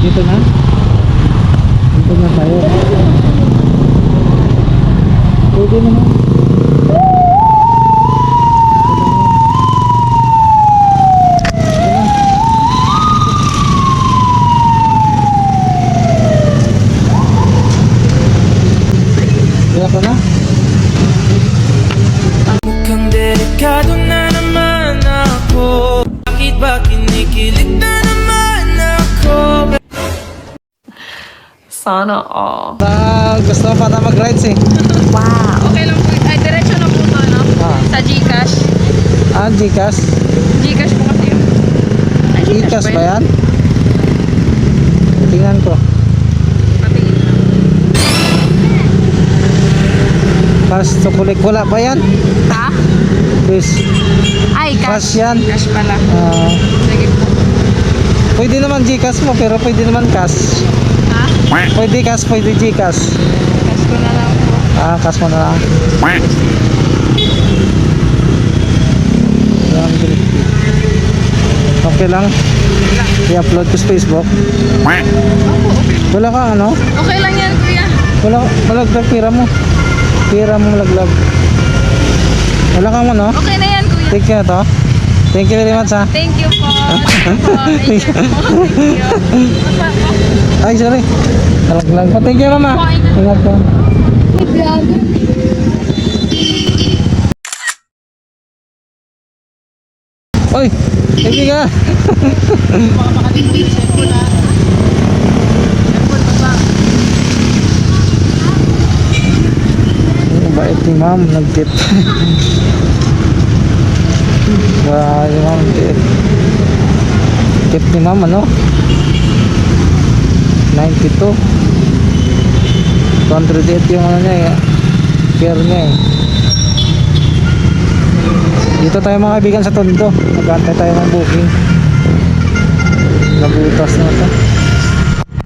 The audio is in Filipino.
Dito na? Dito na tayo. Pwede naman. Kaya ko na? Mukhang delikado na naman ako. Bakit ba kinikilig na naman ako? Sana all. Gusto mo pa na mag-rides eh. Wow. Okay lang po. Ay, diretso na po to, no? Ah. Sa Gcash. Gcash? Gcash po kasi yun. Ay, Gcash ba yan? Tingnan ko. Patingin lang. Cash to collect. Wala ba yan? Ha? Please. Ay, Cash cash. yan. Cash pala. Ah, Sige po. pwede naman Gcash mo pero pwede naman cash. Ha? Pwede cash, pwede Gcash. Cash ko na lang po. Cash mo na lang. Okay lang. I-upload ko sa Facebook. Opo, okay. Wala ka ano? Okay lang yan, kuya. Wala, malaglag pira mo. Pira mo malaglag. Wala kang ano? Okay na yan, kuya. Take care to. Thank you very much ha. Thank you po. Thank you po. Thank you po. Thank you. Ay, sorry. Malaglag pa. Thank you mama. Ingat ka. Oy, thank you ka. Bait ni ma'am, nag-tip. Grabe ma'am, tip. Tip ni ma'am, ano? 92. 208 yung ano niya eh. Care niya eh. Dito tayo mga kaibigan sa Tondo. Nag-antay tayo ng booking. Nabutas na ito.